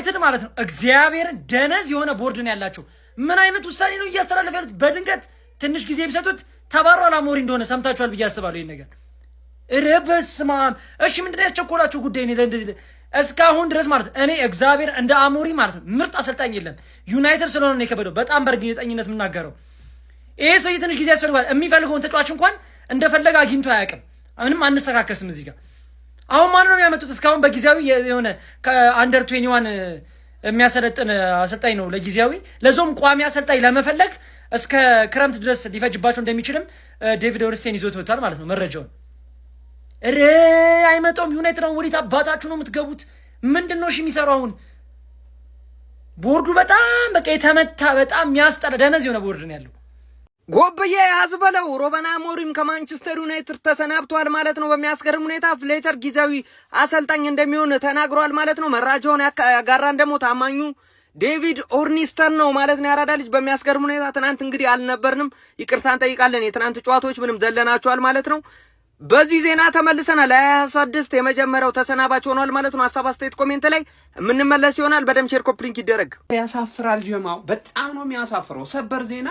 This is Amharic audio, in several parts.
ዩናይትድ ማለት ነው እግዚአብሔርን ደነዝ የሆነ ቦርድ ነው ያላቸው። ምን አይነት ውሳኔ ነው እያስተላለፈ ያሉት? በድንገት ትንሽ ጊዜ ቢሰጡት ተባሯል አሞሪ እንደሆነ ሰምታችኋል ብዬ አስባለሁ። ይሄን ነገር ረበስማ እሺ፣ ምንድነው ያስቸኮላቸው ጉዳይ ነው? እስካሁን ድረስ ማለት እኔ እግዚአብሔር እንደ አሞሪ ማለት ነው ምርጥ አሰልጣኝ የለም። ዩናይትድ ስለሆነ ነው የከበደው። በጣም በእርግጠኝነት የምናገረው ይሄ ሰው ትንሽ ጊዜ ያስፈልጋል። የሚፈልገውን ተጫዋች እንኳን እንደፈለገ አግኝቶ አያውቅም። ምንም አንሰካከስም እዚህ ጋር። አሁን ማን ነው የሚያመጡት? እስካሁን በጊዜያዊ የሆነ ከአንደር 21 የሚያሰለጥን አሰልጣኝ ነው ለጊዜያዊ። ለዞም ቋሚ አሰልጣኝ ለመፈለግ እስከ ክረምት ድረስ ሊፈጅባቸው እንደሚችልም ዴቪድ ኦርንስቴን ይዞት ወጥቷል ማለት ነው መረጃውን። አይመጣውም። ዩናይትድ ነው ወዲት አባታችሁ ነው የምትገቡት። ምንድነው እሺ የሚሰራው? አሁን ቦርዱ በጣም በቃ የተመታ በጣም የሚያስጠላ ደነዝ የሆነ ቦርድ ነው ያለው። ጎብዬ ያዝበለው ሩበን አሞሪም ከማንቸስተር ዩናይትድ ተሰናብቷል ማለት ነው። በሚያስገርም ሁኔታ ፍሌቸር ጊዜያዊ አሰልጣኝ እንደሚሆን ተናግሯል ማለት ነው። መረጃውን ያጋራን ደግሞ ታማኙ ዴቪድ ኦርኒስተን ነው ማለት ነው። ያራዳ ልጅ በሚያስገርም ሁኔታ ትናንት እንግዲህ አልነበርንም፣ ይቅርታ እንጠይቃለን። የትናንት ጨዋታዎች ምንም ዘለናቸዋል ማለት ነው። በዚህ ዜና ተመልሰናል። 26 የመጀመሪያው ተሰናባች ሆኗል ማለት ነው። ሐሳብ አስተያየት ኮሜንት ላይ የምንመለስ ይሆናል። በደም ሼር ኮፕሊንክ ይደረግ። ያሳፍራል ጀማው፣ በጣም ነው የሚያሳፍረው። ሰበር ዜና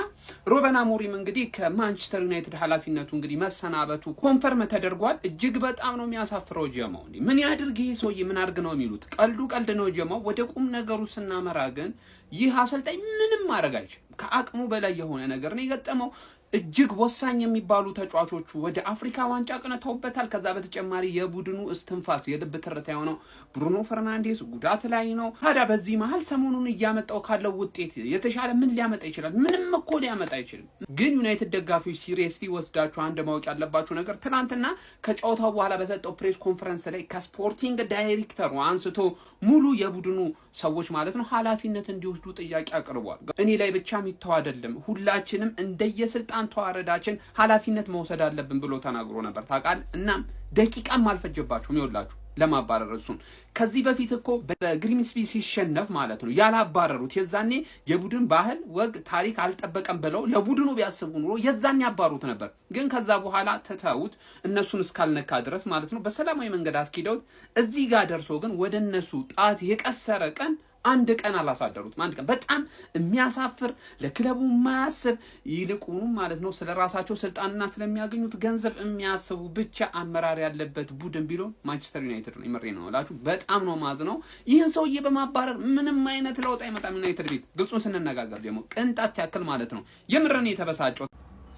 ሩበን አሞሪም እንግዲህ ከማንቸስተር ዩናይትድ ኃላፊነቱ እንግዲህ መሰናበቱ ኮንፈርም ተደርጓል። እጅግ በጣም ነው የሚያሳፍረው ጀማው። ምን ያድርግ ይሄ ሰውዬ? ምን አድርግ ነው የሚሉት? ቀልዱ ቀልድ ነው ጀማው። ወደ ቁም ነገሩ ስናመራ ግን ይህ አሰልጣኝ ምንም ማድረግ አይችልም። ከአቅሙ በላይ የሆነ ነገር ነው የገጠመው። እጅግ ወሳኝ የሚባሉ ተጫዋቾቹ ወደ አፍሪካ ዋንጫ ቅንተውበታል። ከዛ በተጨማሪ የቡድኑ እስትንፋስ የልብ ትርታ የሆነው ብሩኖ ፈርናንዴስ ጉዳት ላይ ነው። ታዲያ በዚህ መሀል ሰሞኑን እያመጣው ካለው ውጤት የተሻለ ምን ሊያመጣ ይችላል? ምንም እኮ ሊያመጣ አይችልም። ግን ዩናይትድ ደጋፊዎች ሲሪየስሊ ወስዳችሁ አንድ ማወቅ ያለባችሁ ነገር ትናንትና ከጨዋታው በኋላ በሰጠው ፕሬስ ኮንፈረንስ ላይ ከስፖርቲንግ ዳይሬክተሩ አንስቶ ሙሉ የቡድኑ ሰዎች ማለት ነው ኃላፊነት እንዲወስዱ ጥያቄ አቅርቧል። እኔ ላይ ብቻ የሚተው አይደለም፣ ሁላችንም እንደየስልጣን ተዋረዳችን ኃላፊነት መውሰድ አለብን ብሎ ተናግሮ ነበር ታውቃል። እናም ደቂቃም አልፈጀባችሁም ይወላችሁ ለማባረር እሱን። ከዚህ በፊት እኮ በግሪምስቢ ሲሸነፍ ማለት ነው ያላባረሩት የዛኔ የቡድን ባህል ወግ ታሪክ አልጠበቀም ብለው ለቡድኑ ቢያስቡ ኑሮ የዛኔ ያባሩት ነበር። ግን ከዛ በኋላ ተተውት እነሱን እስካልነካ ድረስ ማለት ነው በሰላማዊ መንገድ አስኪደውት እዚህ ጋር ደርሶ ግን ወደ እነሱ ጣት የቀሰረ ቀን አንድ ቀን አላሳደሩትም። አንድ ቀን በጣም የሚያሳፍር ለክለቡ የማያስብ ይልቁኑ ማለት ነው ስለራሳቸው ስልጣንና ስለሚያገኙት ገንዘብ የሚያስቡ ብቻ አመራር ያለበት ቡድን ቢሆን ማንቸስተር ዩናይትድ ነው። ይመሬ ነው እላችሁ በጣም ነው ማዝነው። ይህን ሰውዬ በማባረር ምንም አይነት ለውጥ አይመጣም ዩናይትድ ቤት። ግልጹን ስንነጋገር ደግሞ ቅንጣት ያክል ማለት ነው የምረን የተበሳጨው።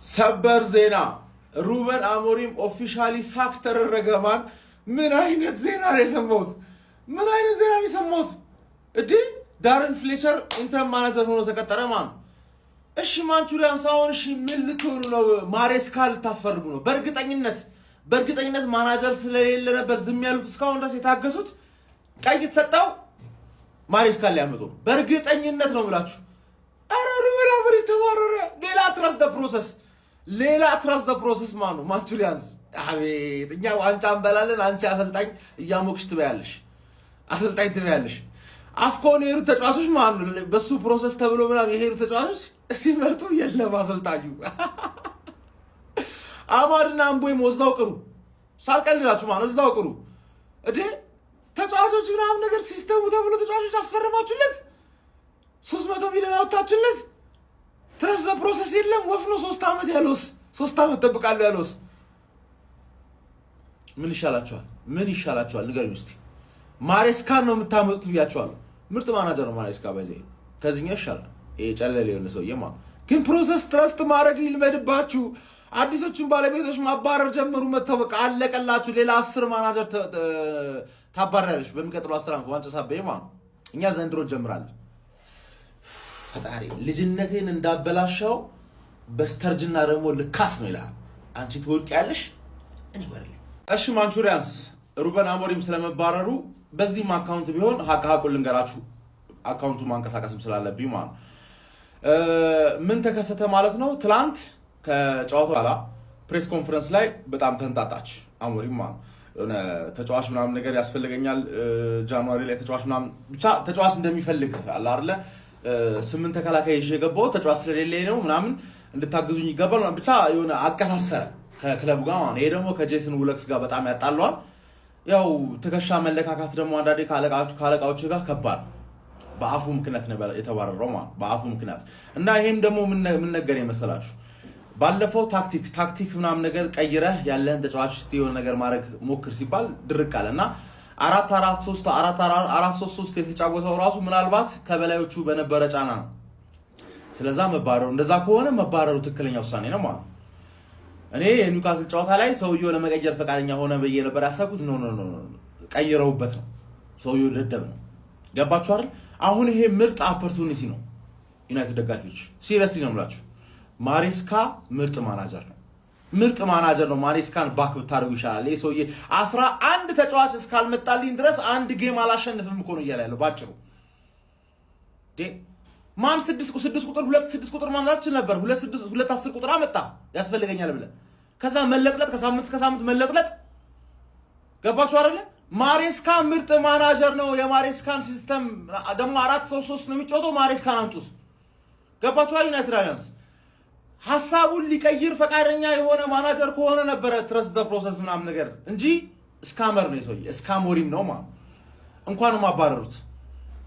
ሰበር ዜና ሩበን አሞሪም ኦፊሻሊ ሳክ ተደረገ። ማን ምን አይነት ዜና ነው የሰማሁት? ምን አይነት ዜና ነው የሰማሁት? እዲ ዳረን ፍሌቸር ኢንተር ማናጀር ሆኖ ተቀጠረ ማለት ነው። እሺ ማንቹሪያን ሳይሆን እሺ ምን ልትሆኑ ነው? ማሬስካል ታስፈርጉ ነው? በእርግጠኝነት ማናጀር ስለሌለ ነበር ዝም ያሉት እስካሁን ድረስ የታገሱት። ቀይ ተሰጣው ማሬስካል ሊያመጡ በእርግጠኝነት ነው ብላችሁ። አረ ሩበን አሞሪም ተባረረ። ሌላ ትረስ ዘ ፕሮሰስ ማን ነው? ማንቹሪያንስ አቤት እኛ ዋንጫ እንበላለን። አንቺ አሰልጣኝ እያሞክሽ ትበያለሽ፣ አሰልጣኝ ትበያለሽ። አፍኮን የሄዱ ተጫዋቾች ማለት ነው በሱ ፕሮሰስ ተብሎ ምናምን የሄዱ ተጫዋቾች ሲመጡ የለም አሰልጣኙ አማድና አምቦይም ወዛው ቅሩ ሳልቀልላችሁ ማለት እዛው ቅሩ እዴ ተጫዋቾች ምናምን ነገር ሲስተሙ ተብሎ ተጫዋቾች አስፈረማችሁለት 300 ሚሊዮን አውጣችሁለት። ትረስ ዘ ፕሮሰስ የለም። ወፍኖ 3 ዓመት ያለውስ 3 ዓመት ተጠብቃለሁ ያለውስ ምን ይሻላችኋል? ንገሩኝ እስቲ። ማሬስካን ነው የምታመጡት ብያችኋለሁ። ምርጥ ማናጀር ነው ማሬስካ። በዚህ ከዚህኛው ይሻላል። ይሄ ጨለለ የሆነ ሰውዬ ማለት ግን ፕሮሰስ ትረስት ማድረግ ይልመድባችሁ። አዲሶቹን ባለቤቶች ማባረር ጀምሩ። መተው በቃ አለቀላችሁ። ሌላ 10 ማናጀር ታባረራለሽ በሚቀጥለው 10 ዓመት ዋንጫ ሳበይ ማለት እኛ ዘንድሮ ጀምራለን። ፈጣሪ ልጅነቴን እንዳበላሻው በስተርጅና ደግሞ ልካስ ነው ይላል። አንቺ ትወቂያለሽ እኔ ወርልኝ። እሺ ማንቹሪያንስ ሩበን አሞሪም ስለመባረሩ በዚህም አካውንት ቢሆን ሀቁን ልንገራችሁ። አካውንቱ ማንቀሳቀስም ስላለብኝ ማለት ምን ተከሰተ ማለት ነው። ትላንት ከጨዋታው በኋላ ፕሬስ ኮንፈረንስ ላይ በጣም ተንጣጣች አሞሪም ማለት የሆነ ተጫዋች ምናምን ነገር ያስፈልገኛል ጃንዋሪ ላይ ተጫዋች ምናምን ብቻ ተጫዋች እንደሚፈልግ አለ አይደለ 8 ተከላካይ ይዤ ገባው ተጫዋች ስለሌለኝ ነው ምናምን እንድታግዙኝ ይገባል ብቻ የሆነ አቀሳሰረ ከክለቡ ጋር ማለት። ይሄ ደግሞ ከጄሰን ውለክስ ጋር በጣም ያጣሏል። ያው ትከሻ መለካካት ደግሞ አንዳንዴ ካለቃዎቹ ጋር ከባድ በአፉ ምክንያት ነበር የተባረረው ማለት በአፉ ምክንያት እና ይሄም ደግሞ ምን ነገር የመሰላችሁ ባለፈው ታክቲክ ምናምን ነገር ቀይረህ ያለን ተጫዋች የሆነ ነገር ማድረግ ሞክር ሲባል ድርቅ አለና 4-4-3 የተጫወተው ራሱ ምናልባት ከበላዮቹ በነበረ ጫና ነው። ስለዛ መባረሩ እንደዛ ከሆነ መባረሩ ትክክለኛ ውሳኔ ነው ማለት እኔ የኒውካስል ጨዋታ ላይ ሰውየው ለመቀየር ፈቃደኛ ሆነ በየ ነበር ያሳኩት ኖ ቀይረውበት ነው ሰውየው ደደብ ነው ገባችሁ አይደል አሁን ይሄ ምርጥ ኦፖርቹኒቲ ነው ዩናይትድ ደጋፊዎች ሲሪየስሊ ነው የምላችሁ ማሬስካ ምርጥ ማናጀር ነው ማሬስካን ባክ ብታረጉ ይሻላል ይሄ ሰውዬ 11 ተጫዋች እስካልመጣልኝ ድረስ አንድ ጌም አላሸንፍም እኮ ነው እያለ ያለው ባጭሩ ማን 6 ቁጥር 2 ቁጥር ማምጣት ነበር 2 10 ቁጥር አመጣ ያስፈልገኛል ብለ ከዛ መለጥለጥ ከሳምንት እስከ ሳምንት መለጥለጥ ገባችሁ አይደል ማሬስካ ምርጥ ማናጀር ነው የማሬስካን ሲስተም ደግሞ 4-3 ነው የሚጫወተው ማሬስካን አምጡት ገባችሁ አይደል ዩናይትዳውያንስ ሐሳቡን ሊቀይር ፈቃደኛ የሆነ ማናጀር ከሆነ ነበር ትረስት ዘ ፕሮሰስ ምናምን ነገር እንጂ ስካመር ነው ይሰውዬ ስካሞሪም ነው ማለት እንኳንም አባረሩት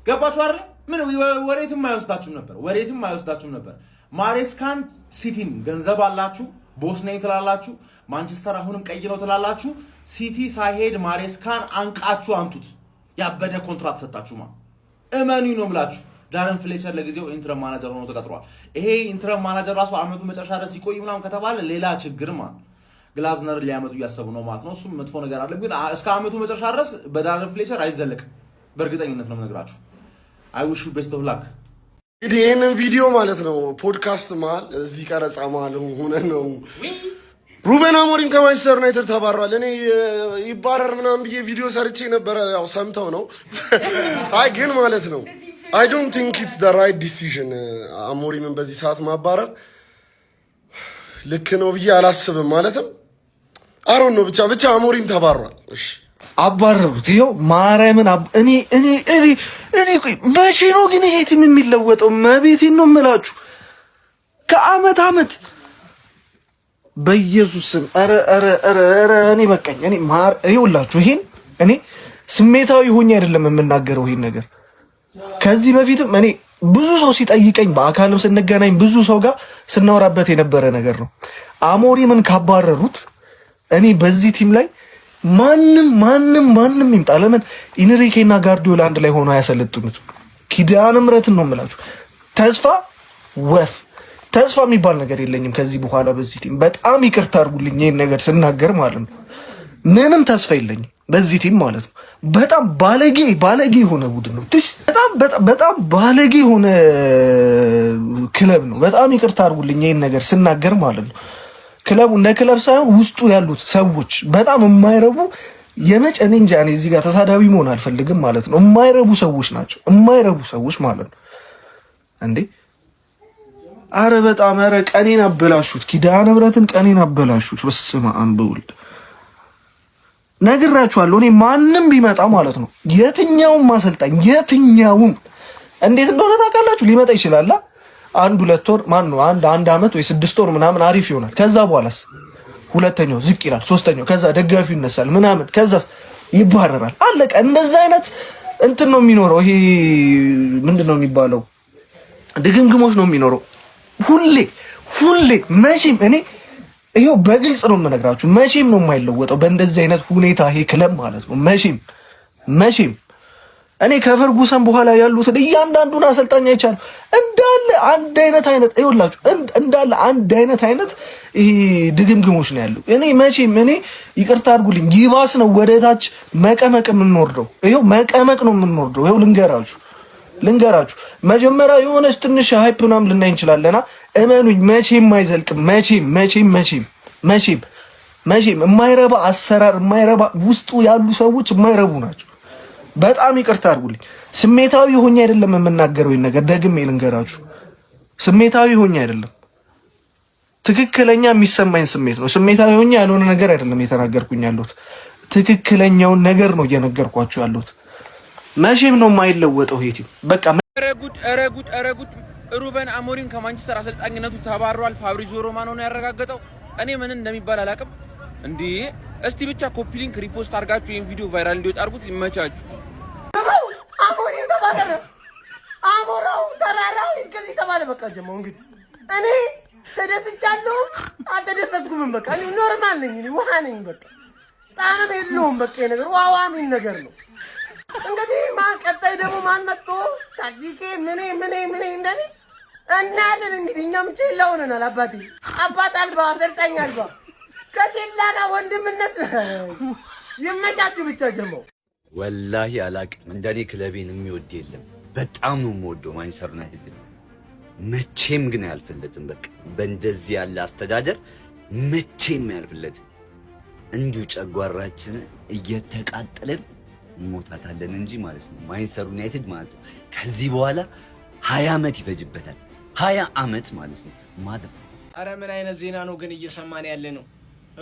ገባችሁ አይደል ምን ወሬትም አይወስዳችሁም ነበር ማሬስካን ሲቲን ገንዘብ አላችሁ ቦስ ነኝ ትላላችሁ ማንቸስተር አሁንም ቀይ ነው ትላላችሁ ሲቲ ሳይሄድ ማሬስካን አንቃችሁ አምጡት ያበደ ኮንትራክት ሰጣችሁ ማለት እመኑ ነው ብላችሁ ዳረን ፍሌቸር ለጊዜው ኢንተር ማናጀር ሆኖ ተቀጥሯል ይሄ ኢንተር ማናጀር ራሱ አመቱ መጨረሻ ድረስ ይቆይ ምናምን ከተባለ ሌላ ችግር ማለት ግላዝነር ሊያመጡ ያሰቡ ነው ማለት ነው እሱም መጥፎ ነገር አይደለም ግን እስከ አመቱ መጨረሻ ድረስ በዳረን ፍሌቸር አይዘለቅም በእርግጠኝነት ነው የምነግራችሁ I wish you best of luck እንግዲህ ይሄንን ቪዲዮ ማለት ነው ፖድካስት መሀል እዚህ ቀረጻ መሀል ሆነ ነው ሩበን አሞሪም ከማንቸስተር ዩናይትድ ተባረዋል እኔ ይባረር ምናምን ብዬ ቪዲዮ ሰርቼ ነበር ያው ሰምተው ነው አይ ግን ማለት ነው I don't think it's the right decision አሞሪምን በዚህ ሰዓት ማባረር ልክ ነው ብዬ አላስብም ማለትም አሮን ነው ብቻ አሞሪም ተባረዋል እሺ አባረሩት ይሄው ማርያምን እኔ ቆይ መቼ ነው ግን ይሄ ቲም የሚለወጠው መቤቴን ነው የምላችሁ ከአመት አመት በኢየሱስ ስም ኧረ እኔ በቃኝ እኔ ይኸውላችሁ ይሄን እኔ ስሜታዊ ሆኜ አይደለም የምናገረው ይሄን ነገር ከዚህ በፊትም እኔ ብዙ ሰው ሲጠይቀኝ በአካልም ስንገናኝ ብዙ ሰው ጋር ስናወራበት የነበረ ነገር ነው አሞሪምን ካባረሩት እኔ በዚህ ቲም ላይ ማንም ይምጣ ለምን ኢንሪኬና ጋርዲዮላ አንድ ላይ ሆኖ ያሰለጥኑት ኪዳነ ምሕረትን ነው የምላችሁ ተስፋ የሚባል ነገር የለኝም ከዚህ በኋላ በዚህ ቲም በጣም ይቅርታ አድርጉልኝ ይሄን ነገር ስናገር ማለት ነው ምንም ተስፋ የለኝም በዚህ ቲም ማለት ነው በጣም ባለጌ የሆነ ቡድን ነው በጣም ባለጌ የሆነ ክለብ ነው በጣም ይቅርታ አድርጉልኝ ይሄን ነገር ስናገር ማለት ነው ክለቡ እንደ ክለብ ሳይሆን ውስጡ ያሉት ሰዎች በጣም የማይረቡ የመጨኔ እንጃ እኔ እዚህ ጋር ተሳዳቢ መሆን አልፈልግም ማለት ነው የማይረቡ ሰዎች ናቸው የማይረቡ ሰዎች ማለት ነው እንዴ አረ በጣም ቀኔን አበላሹት ኪዳነ ምሕረትን ቀኔን አበላሹት በስመ አብ በወልድ ነግራችኋለሁ እኔ ማንም ቢመጣ ማለት ነው የትኛውም ማሰልጣኝ የትኛውም እንዴት እንደሆነ ታውቃላችሁ ሊመጣ ይችላል አንድ ሁለት ወር ማን ነው አንድ አመት ወይ 6 ወር ምናምን አሪፍ ይሆናል ከዛ በኋላስ ሁለተኛው ዝቅ ይላል ሶስተኛው ከዛ ደጋፊው ይነሳል ምናምን ከዛ ይባረራል አለቀ እንደዛ አይነት እንትን ነው የሚኖረው ይሄ ምንድነው የሚባለው ድግምግሞች ነው የሚኖረው ሁሌ መቼም እኔ ይሄው በግልጽ ነው የምነግራችሁ መቼም ነው የማይለወጠው በእንደዚህ አይነት ሁኔታ ይሄ ክለብ ማለት ነው መቼም እኔ ከፈርጉሰን በኋላ ያሉት እያንዳንዱን አሰልጣኝ አይቻለሁ እንዳለ አንድ አይነት ይኸውላችሁ እንዳለ አንድ አይነት ይሄ ድግምግሞች ነው ያለው እኔ መቼም ይቅርታ አድርጉልኝ ይባስ ነው ወደታች መቀመቅ የምንወርደው ይሄው መቀመቅ ነው የምንወርደው ይሄው ልንገራችሁ መጀመሪያ የሆነች ትንሽ ሃይፕ ምናምን ልናይ እንችላለና እመኑኝ መቼም አይዘልቅም መቼም የማይረባ አሰራር የማይረባ ውስጡ ያሉ ሰዎች የማይረቡ ናቸው በጣም ይቅርታ አድርጉልኝ ስሜታዊ ሆኜ አይደለም የምናገረው ይሄን ነገር ደግሜ ልንገራችሁ ስሜታዊ ሆኜ አይደለም ትክክለኛ የሚሰማኝ ስሜት ነው ስሜታዊ ሆኜ ያልሆነ ነገር አይደለም የተናገርኩኝ ያለሁት ትክክለኛውን ነገር ነው እየነገርኳችሁ ያለሁት መቼም ነው የማይለወጠው ይሄ ቲም በቃ ረጉድ ሩበን አሞሪም ከማንቸስተር አሰልጣኝነቱ ተባሯል ፋብሪዚዮ ሮማኖ ነው ያረጋገጠው እኔ ምን እንደሚባል አላውቅም እንዴ እስቲ ብቻ ኮፒ ሊንክ ሪፖስት አድርጋችሁ ይሄን ቪዲዮ ቫይራል እንዲወጣ አድርጉት ይመቻችሁ አሞሪም ተባረረ አሞራው ተራራው እንግዲህ ተባለ። በቃ ጀማው እንግዲህ እኔ ተደስቻለሁ አልተደሰትኩም። በቃ እኔ ኖርማል ነኝ። እኔ ውሃ ነኝ። በቃ ጣዕም የለውም። በቃ ነገር ዋዋ ምን ነገር ነው። እንግዲህ ማን ቀጣይ ደግሞ ማን መጥቶ ታዲቄ ምን እንደኔ እናያለን። እንግዲህ እኛም ቼላ ሆነናል። አባት አልባ አሰልጣኝ አልባ ከቼላ ጋር ወንድምነት ይመቻችሁ ብቻ ጀማው። ወላሂ አላቅም። እንደኔ ክለቤን የሚወድ የለም። በጣም ነው የምወደው ማንቸስተር ዩናይትድ። መቼም ግን አያልፍለትም። በቃ በእንደዚህ ያለ አስተዳደር መቼም አያልፍለትም። እንዲሁ ጨጓራችን እየተቃጠለን እንሞታታለን እንጂ ማለት ነው። ማንቸስተር ዩናይትድ ማለት ነው ከዚህ በኋላ 20 ዓመት ይፈጅበታል። 20 ዓመት ማለት ነው ማለት። አረ ምን አይነት ዜና ነው ግን እየሰማን ያለ ነው?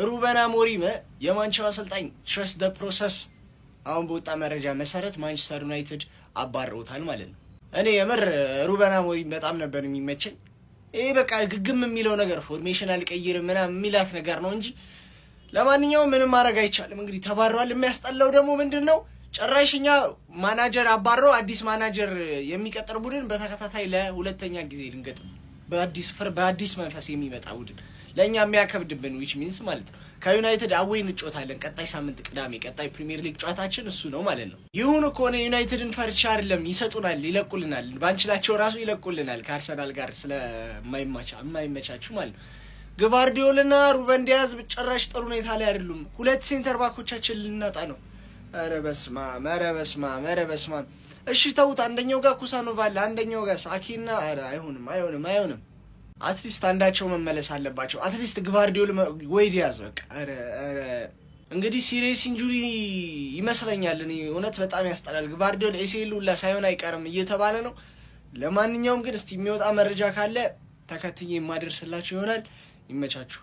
ሩበን አሞሪም የማንቸስተር አሰልጣኝ ትረስት ዘ ፕሮሰስ አሁን በወጣ መረጃ መሰረት ማንቸስተር ዩናይትድ አባረውታል ማለት ነው። እኔ የምር ሩበን አሞሪም በጣም ነበር የሚመቸኝ። ይሄ በቃ ግግም የሚለው ነገር ፎርሜሽን አልቀይርም ምናምን የሚላት ነገር ነው እንጂ ለማንኛውም ምንም ማድረግ አይቻልም። እንግዲህ ተባረዋል። የሚያስጠላው ደግሞ ምንድነው ጭራሽኛ ማናጀር አባረው አዲስ ማናጀር የሚቀጥር ቡድን በተከታታይ ለሁለተኛ ጊዜ ልንገጥም በአዲስ መንፈስ የሚመጣ ቡድን ለኛ የሚያከብድብን which means ማለት ነው ከዩናይትድ አዌይ እንጫወታለን። ቀጣይ ሳምንት ቅዳሜ ቀጣይ ፕሪሚየር ሊግ ጨዋታችን እሱ ነው ማለት ነው። ይሁን እኮ ነው ዩናይትድን ፈርቻ አይደለም ይሰጡናል፣ ይለቁልናል። ባንችላቸው ራሱ ይለቁልናል ከአርሰናል ጋር ስለማይመቻችሁ ማለት ነው። ግቫርዲዮልና ሩበን ዲያዝ ጭራሽ ጥሩ ሁኔታ ላይ አይደሉም። ሁለት ሴንተር ባኮቻችን ልናጣ ነው። ኧረ በስመ አብ። እሺ ተውት። አንደኛው ጋር ኩሳኖቭ አለ፣ አንደኛው ጋር ሳኪና። ኧረ አይሆንም። አትሊስት አንዳቸው መመለስ አለባቸው። አትሊስት ግቫርዲዮል ወይ ዲያዝ በቃ። ኧረ እንግዲህ ሲሪየስ ኢንጁሪ ይመስለኛል። እኔ እውነት በጣም ያስጠላል። ግቫርዲዮል ኤሲኤል ሁላ ሳይሆን አይቀርም እየተባለ ነው። ለማንኛውም ግን እስቲ የሚወጣ መረጃ ካለ ተከትዬ የማደርስላችሁ ይሆናል። ይመቻችሁ።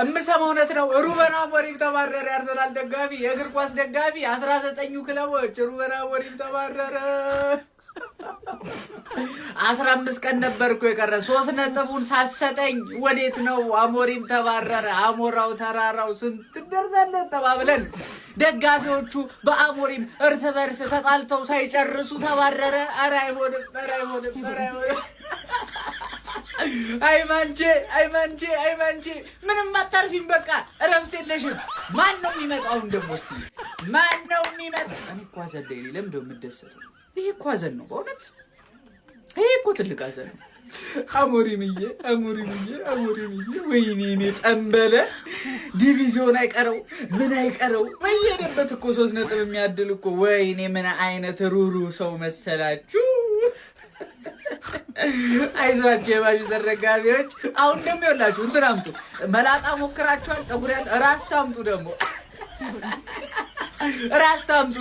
እምሰማው እውነት ነው። ሩበን አሞሪም ተባረረ። የአርሰናል ደጋፊ፣ የእግር ኳስ ደጋፊ 19ኙ ክለቦች ሩበን አሞሪም ተባረረ። 15 ቀን ነበርኩ የቀረ 3 ነጥቡን ሳሰጠኝ ወዴት ነው አሞሪም ተባረረ። አሞራው ተራራው ስንት ደርሰን ተባብለን ደጋፊዎቹ በአሞሪም እርስ በርስ ተጣልተው ሳይጨርሱ ተባረረ። ኧረ አይሆንም። አይማንቼ ምንም አታርፊም። በቃ እረፍት የለሽም። ማን ነው የሚመጣው? ደግሞ እስቲ ማን ነው የሚመጣው? እኔ እኮ አዘን ላይ ለምን ነው የምደሰተው? ይሄ እኮ አዘን ነው በእውነት። ይሄ እኮ ትልቅ አዘን ነው። አሞሪምዬ ወይኔ እኔ ጠንበለ ዲቪዚዮን አይቀረው ምን አይቀረው በየሄደበት እኮ 3 ነጥብ የሚያድል እኮ። ወይኔ ምን አይነት ሩሩ ሰው መሰላችሁ። አይዟችሁ የማንቸስተር ደጋፊዎች። አሁን ደግሞ ይኸውላችሁ እንትን አምጡ። መላጣ ሞክራችኋል። ፀጉር ያለ ራስ ታምጡ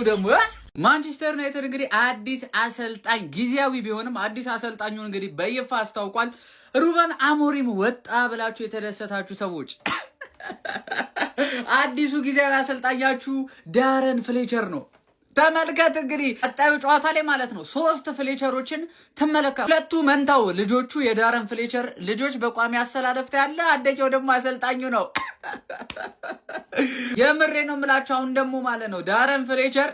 ደግሞ ማንቸስተር ዩናይትድ እንግዲህ አዲስ አሰልጣኝ ጊዜያዊ ቢሆንም አዲስ አሰልጣኙን እንግዲህ በይፋ አስታውቋል። ሩበን አሞሪም ወጣ ብላችሁ የተደሰታችሁ ሰዎች አዲሱ ጊዜያዊ አሰልጣኛችሁ ዳረን ፍሌቸር ነው። ተመልከት እንግዲህ ቀጣዩ ጨዋታ ላይ ማለት ነው 3 ፍሌቸሮችን ትመለከቱ። 2 መንታው ልጆቹ የዳረን ፍሌቸር ልጆች በቋሚ አሰላለፍታ ያለ፣ አንደኛው ደግሞ አሰልጣኙ ነው። የምሬ ነው የምላችሁ። አሁን ደግሞ ማለት ነው ዳረን ፍሌቸር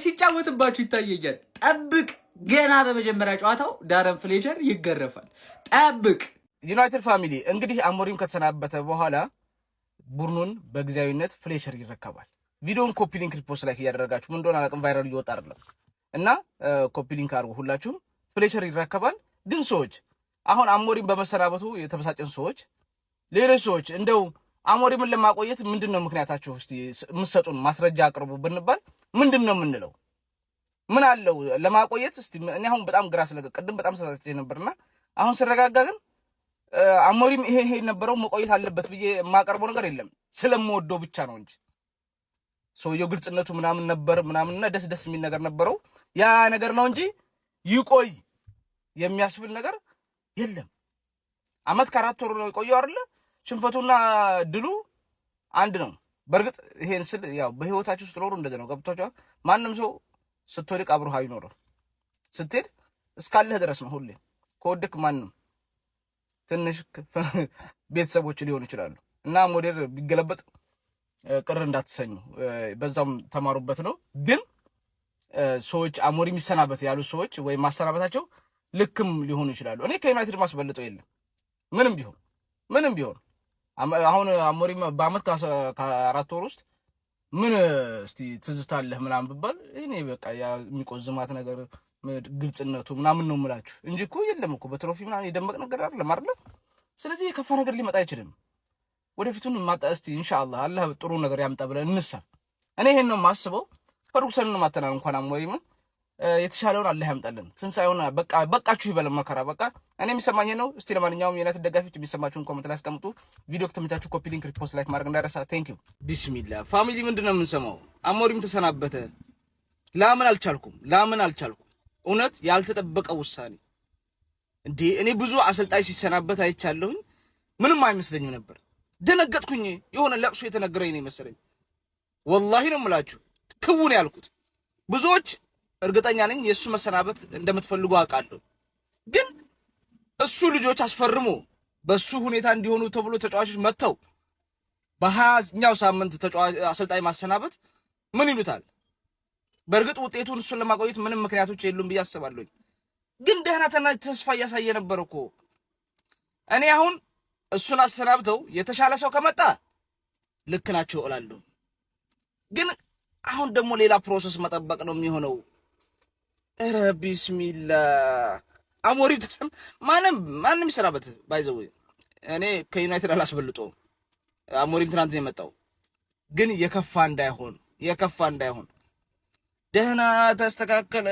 ሲጫወትባችሁ ይታየኛል። ጠብቅ፣ ገና በመጀመሪያ ጨዋታው ዳረን ፍሌቸር ይገረፋል። ጠብቅ። ዩናይትድ ፋሚሊ እንግዲህ አሞሪም ከተሰናበተ በኋላ ቡድኑን በጊዜያዊነት ፍሌቸር ይረከባል። ቪዲዮን ኮፒ ሊንክ ሪፖስት ላይ እያደረጋችሁ ምን እንደሆነ አላውቅም፣ ቫይራል እየወጣ አይደለም እና ኮፒ ሊንክ አድርጉ ሁላችሁም። ፍሌቸር ይረከባል። ግን ሰዎች አሁን አሞሪም በመሰናበቱ የተበሳጨን ሰዎች፣ ሌሎች ሰዎች እንደው አሞሪምን ለማቆየት ምንድነው ምክንያታችሁ? እስቲ የምትሰጡን ማስረጃ አቅርቡ ብንባል ምንድነው የምንለው? ምን አለው ለማቆየት? እስቲ እኔ አሁን በጣም ግራ ቅድም በጣም ተበሳጭቼ ነበርና አሁን ስረጋጋ ግን አሞሪም ይሄ ነበረው መቆየት አለበት ብዬ የማቀርበው ነገር የለም። ስለምወደው ብቻ ነው እንጂ ሰውየው ግልጽነቱ ምናምን ነበር ምናምንና ደስ የሚል ነገር ነበረው። ያ ነገር ነው እንጂ ይቆይ የሚያስብል ነገር የለም። አመት ከ4 ወር ነው የቆየው አይደለ? ሽንፈቱና ድሉ አንድ ነው። በእርግጥ ይሄን ስል ያው በህይወታችሁ ውስጥ ኖሩ እንደዚህ ነው። ገብቷችኋል? ማንም ሰው ስትወድቅ አብሮህ ይኖራል። ስትሄድ እስካለህ ድረስ ነው ሁሌ። ከወደክ ማንም ትንሽ ቤተሰቦች ሊሆኑ ይችላሉ እና ሞዴል ቢገለበጥ ቅር እንዳትሰኙ፣ በዛም ተማሩበት ነው። ግን ሰዎች አሞሪም ይሰናበት ያሉ ሰዎች ወይ ማሰናበታቸው ልክም ሊሆኑ ይችላሉ። እኔ ከዩናይትድ ማስበልጠው የለም ምንም ቢሆን አሁን አሞሪም በአመት ከ4 ወር ውስጥ ምን እስቲ ትዝታለህ ምናምን ብባል እኔ በቃ ያ የሚቆዝማት ነገር ግልጽነቱ ምናምን ነው የምላችሁ እንጂ እኮ የለም እኮ በትሮፊ ምናምን የደመቅ ነገር አይደለም አይደል? ስለዚህ የከፋ ነገር ሊመጣ አይችልም። ወደፊቱን ማጣ እስቲ ኢንሻአላህ አላህ ጥሩ ነገር ያምጣ ብለን እንሰብ። እኔ ይሄን ነው የማስበው። ፈርጉሰንን ማተናል እንኳን አሞሪም የተሻለውን አላህ ያምጣልን። ትንሳኤውን በቃችሁ ይበል መከራ በቃ እኔ የሚሰማኝ ነው። እስቲ ለማንኛውም የዩናይትድ ደጋፊዎች የሚሰማችሁን ኮሜንት ላይ አስቀምጡ። ቪዲዮ ከተመቻችሁ ኮፒ ሊንክ፣ ሪፖስት፣ ላይክ ማድረግ እንዳይረሳ። ቴንክ ዩ። ቢስሚላህ ፋሚሊ ምንድነው የምንሰማው? አሞሪም ተሰናበተ። ላምን አልቻልኩም። እውነት ያልተጠበቀ ውሳኔ እንዴ! እኔ ብዙ አሰልጣኝ ሲሰናበት አይቻለሁኝ። ምንም አይመስለኝም ነበር። ደነገጥኩኝ። የሆነ ለቅሶ የተነገረኝ ነው መሰለኝ። ወላሂ ነው የምላችሁ ክውን ያልኩት። ብዙዎች እርግጠኛ ነኝ የሱ መሰናበት እንደምትፈልጉ አውቃለሁ። ግን እሱ ልጆች አስፈርሞ በሱ ሁኔታ እንዲሆኑ ተብሎ ተጫዋቾች መተው በ20ኛው ሳምንት አሰልጣኝ ማሰናበት ምን ይሉታል? በእርግጥ ውጤቱን እሱን ለማቆየት ምንም ምክንያቶች የሉም ብዬ አስባለሁ። ግን ደህና ተስፋ እያሳየ ነበር እኮ። እኔ አሁን እሱን አሰናብተው የተሻለ ሰው ከመጣ ልክ ናቸው እላለሁ። ግን አሁን ደግሞ ሌላ ፕሮሰስ መጠበቅ ነው የሚሆነው። ኧረ ቢስሚላህ አሞሪም ማንም ይሰራበት ባይዘው እኔ ከዩናይትድ አላስበልጦም። አሞሪም ትናንት ነው የመጣው። ግን የከፋ እንዳይሆን ደህና ተስተካከለ።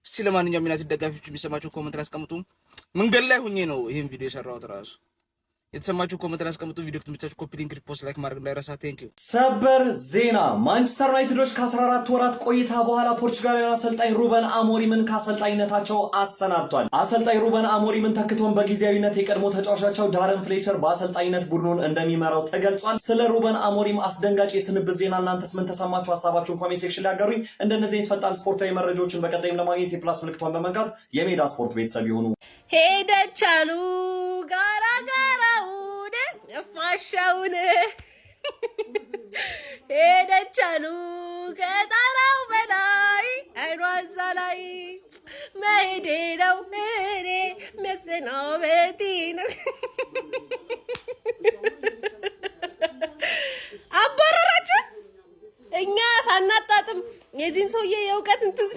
እስቲ ለማንኛውም ዩናይትድ ደጋፊዎች የሚሰማቸው ኮሜንት ላይ አስቀምጡ። መንገድ ላይ ሆኜ ነው ይሄን ቪዲዮ የሰራሁት ራሱ። የተሰማችሁ ኮሜንት ላይ አስቀምጡ። ቪዲዮ ከተመቻችሁ ኮፒ ሊንክ፣ ሪፖስት፣ ላይክ ማድረግ እንዳይረሳ። ቴንክ ዩ። ሰበር ዜና ማንቸስተር ዩናይትዶች ከ14 ወራት ቆይታ በኋላ ፖርቹጋላዊውን አሰልጣኝ ሩበን አሞሪምን ከአሰልጣኝነታቸው አሰናብቷል። አሰልጣኝ ሩበን አሞሪምን ተክቶም በጊዜያዊነት የቀድሞ ተጫዋቻቸው ዳረን ፍሌቸር በአሰልጣኝነት ቡድኑን እንደሚመራው ተገልጿል። ስለ ሩበን አሞሪም አስደንጋጭ የስንብት ዜና እናንተስ ምን ተሰማችሁ? ሀሳባችሁን ኮሜንት ሴክሽን ላይ አጋሩኝ። እንደነዚህ ፈጣን ስፖርታዊ መረጃዎችን በቀጣይም ለማግኘት የፕላስ ምልክቷን በመንካት የሜዳ ስፖርት ቤተሰብ ይሁኑ። ሄደቻሉ ጋራጋራውን ፋሻውን ሄደቻሉ ከጣራው በላይ አይኗ እዛ ላይ መሄዴ ነው እኔ መሰናበቴ ነው። አባረራችሁት። እኛ ሳናጣጥም የዚህን ሰውዬ የእውቀት እንትን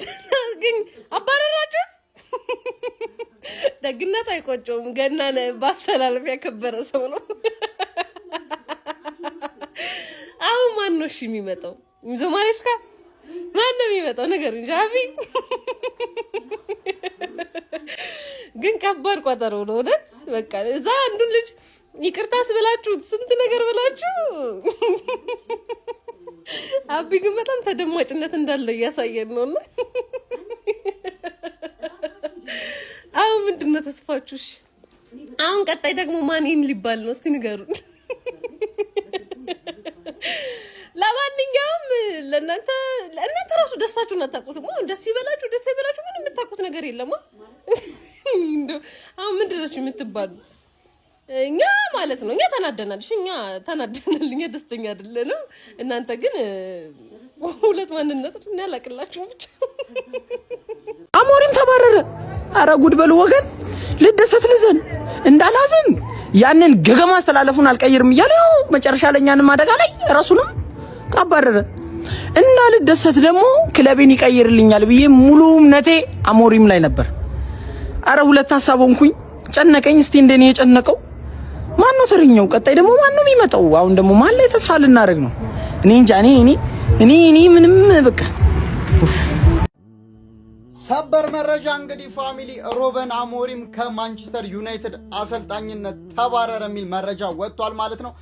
ግን አባረራችሁት። ደግነቱ አይቆጨውም። ገናን ባሰላለፍ ያከበረ ሰው ነው። አሁን ማን ነው እሺ የሚመጣው? ኢንዞ ማሬስካ ማን ነው የሚመጣው? ነገር እንጂ አቢ ግን ከባድ ቋጠሮ ነው እውነት። በቃ እዛ አንዱን ልጅ ይቅርታስ ብላችሁት ስንት ነገር ብላችሁ አቢ ግን በጣም ተደማጭነት እንዳለው እያሳየን ነውና አሁን ምንድነው ተስፋችሁሽ? አሁን ቀጣይ ደግሞ ማን ይሄን ሊባል ነው? እስቲ ንገሩን። ለማንኛውም ለእናንተ ራሱ ደስታችሁን አታውቁትም። ደስ ይበላችሁ ደስ ይበላችሁ ምንም የምታውቁት ነገር የለም። አሁን ምንድነው የምትባሉት? እኛ ማለት ነው እኛ ተናደናል። እኛ ደስተኛ አይደለንም። እናንተ ግን ሁለት ማንነት ነው ያላቅላችሁ ብቻ። አሞሪም ተባረረ። አረ ጉድ በሉ ወገን። ልደሰት ልዘን እንዳላዝን ያንን ገገማ አስተላለፉን አልቀይርም እያለ መጨረሻ ላይ እኛንም አደጋ ላይ ራሱንም ተባረረ። እና ልደሰት ደግሞ ክለቤን ይቀይርልኛል ብዬ ሙሉ እምነቴ አሞሪም ላይ ነበር። አረ ሁለት ሐሳብ ሆንኩኝ። ጨነቀኝ። እስቲ እንደኔ የጨነቀው ማን ነው ተረኛው? ቀጣይ ደግሞ ማን ነው የሚመጣው? አሁን ደግሞ ማን ላይ ተስፋ ልናደርግ ነው? እኔ እንጃ። እኔ ምንም በቃ ሰበር መረጃ እንግዲህ ፋሚሊ ሩበን አሞሪም ከማንቸስተር ዩናይትድ አሰልጣኝነት ተባረረ የሚል መረጃ ወጥቷል ማለት ነው።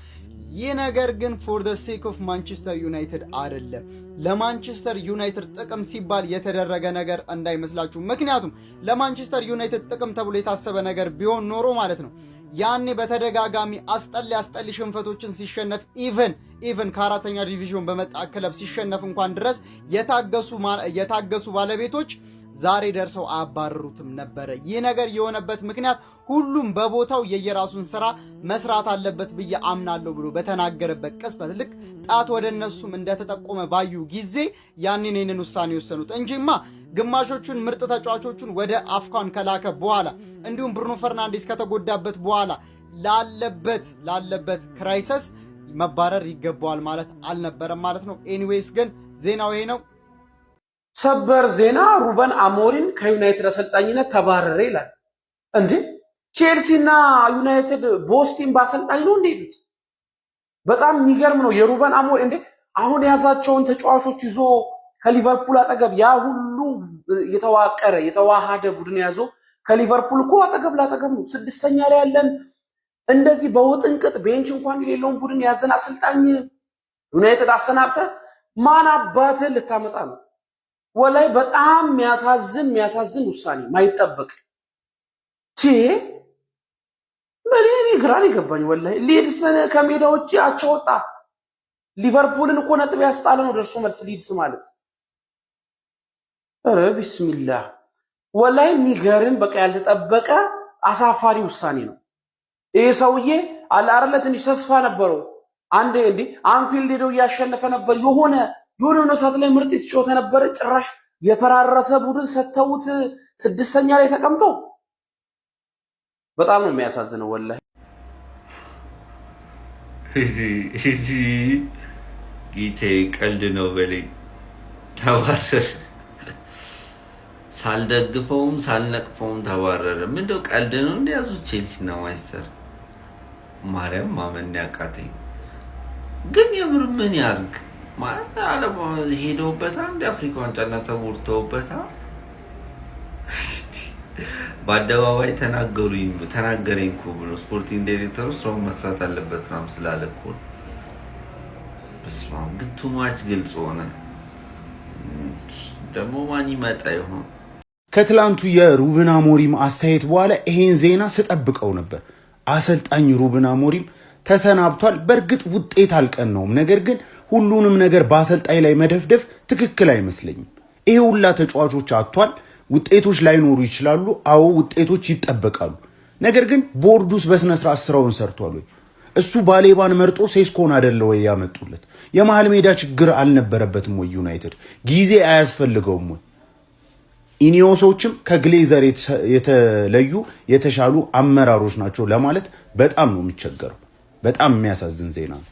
ይህ ነገር ግን ፎር ዘ ሴክ ኦፍ ማንቸስተር ዩናይትድ አይደለም። ለማንቸስተር ዩናይትድ ጥቅም ሲባል የተደረገ ነገር እንዳይመስላችሁ። ምክንያቱም ለማንቸስተር ዩናይትድ ጥቅም ተብሎ የታሰበ ነገር ቢሆን ኖሮ ማለት ነው ያኔ በተደጋጋሚ አስጠሊ ሽንፈቶችን ሲሸነፍ ኢቨን ከ4ኛ ዲቪዥን በመጣ ክለብ ሲሸነፍ እንኳን ድረስ የታገሱ ባለቤቶች ዛሬ ደርሰው አያባረሩትም ነበረ። ይህ ነገር የሆነበት ምክንያት ሁሉም በቦታው የየራሱን ስራ መስራት አለበት ብዬ አምናለሁ ብሎ በተናገረበት ቅጽበት ልክ ጣት ወደ እነሱም እንደተጠቆመ ባዩ ጊዜ ያንን ይህንን ውሳኔ ወሰኑት እንጂማ ግማሾቹን ምርጥ ተጫዋቾቹን ወደ አፍካን ከላከ በኋላ እንዲሁም ብሩኖ ፈርናንዴስ ከተጎዳበት በኋላ ላለበት ክራይሰስ መባረር ይገባዋል ማለት አልነበረም ማለት ነው። ኤኒዌይስ ግን ዜናው ይሄ ነው። ሰበር ዜና ሩበን አሞሪም ከዩናይትድ አሰልጣኝነት ተባረረ ይላል። እንዴ ቼልሲና ዩናይትድ ቦስቲን ባሰልጣኝ ነው እንዴ? በጣም የሚገርም ነው። የሩበን አሞሪም እንዴ አሁን ያዛቸውን ተጫዋቾች ይዞ ከሊቨርፑል አጠገብ ያ ሁሉ የተዋሃደ ቡድን ያዞ ከሊቨርፑል እኮ አጠገብ ላጠገብ ነው። 6ኛ ላይ ያለን እንደዚህ በውጥንቅጥ ቤንች እንኳን የሌለውን ቡድን ያዘን አሰልጣኝ ዩናይትድ አሰናብተ ማን አባትህ ልታመጣ ነው? ወላይ በጣም የሚያሳዝን ውሳኔ ማይጠበቅ እኔ ግራን ይገባኝ። ወላይ ሊድስን ከሜዳ ውጪ አቻወጣ። ሊቨርፑልን እኮ ነጥብ ያስጣለ ነው ደርሶ መልስ ሊድስ ማለት። ኧረ ቢስሚላህ ወላይ የሚገርም በቃ ያልተጠበቀ አሳፋሪ ውሳኔ ነው። ይሄ ሰውዬ አለ አይደለ ትንሽ ተስፋ ነበረው። አንዴ እንዴ አንፊልድ ሄዶ እያሸነፈ ነበር። የሆነ ሰዓት ላይ ምርጥ የተጫወተ ነበር። ጭራሽ የፈራረሰ ቡድን ሰተውት 6ኛ ላይ ተቀምጦ በጣም ነው የሚያሳዝነው ወላሂ። ጌቴ ቀልድ ነው በለኝ። ተባረረ። ሳልደግፈውም ሳልነቅፈውም ተባረረ። ምንድነው ቀልድ ነው እንደያዙት ቼልሲ እና ማንቸስተር። ማርያም ማመን ያቃተኝ ግን የምር ምን ያርግ ማለት ዓለም ሄደውበታል። እንደ አፍሪካ ዋንጫና ተቦርተውበታል። በአደባባይ ተናገረኝ እኮ ብሎ ስፖርቲንግ ዳይሬክተሩ ስራውን መስራት አለበት ነው ስላለ እኮ በስመ አብ ግን ቱማች ግልጽ ሆነ። ደግሞ ማን ይመጣ ይሆን? ከትላንቱ የሩበን አሞሪም አስተያየት በኋላ ይሄን ዜና ስጠብቀው ነበር። አሰልጣኝ ሩበን አሞሪም ተሰናብቷል። በእርግጥ ውጤት አልቀናውም። ነገር ግን ሁሉንም ነገር በአሰልጣኝ ላይ መደፍደፍ ትክክል አይመስለኝም። ይሄ ሁላ ተጫዋቾች አጥቷል። ውጤቶች ላይኖሩ ይችላሉ። አዎ ውጤቶች ይጠበቃሉ። ነገር ግን ቦርዱስ በስነ ስርዓት ስራውን ሰርቷል ወይ? እሱ ባሌባን መርጦ ሴስኮን አይደለ ወይ ያመጡለት? የመሃል ሜዳ ችግር አልነበረበትም ወይ? ዩናይትድ ጊዜ አያስፈልገውም ወይ? ኢኒዮሶችም ከግሌዘር የተለዩ የተሻሉ አመራሮች ናቸው ለማለት በጣም ነው የሚቸገረው። በጣም የሚያሳዝን ዜና ነው።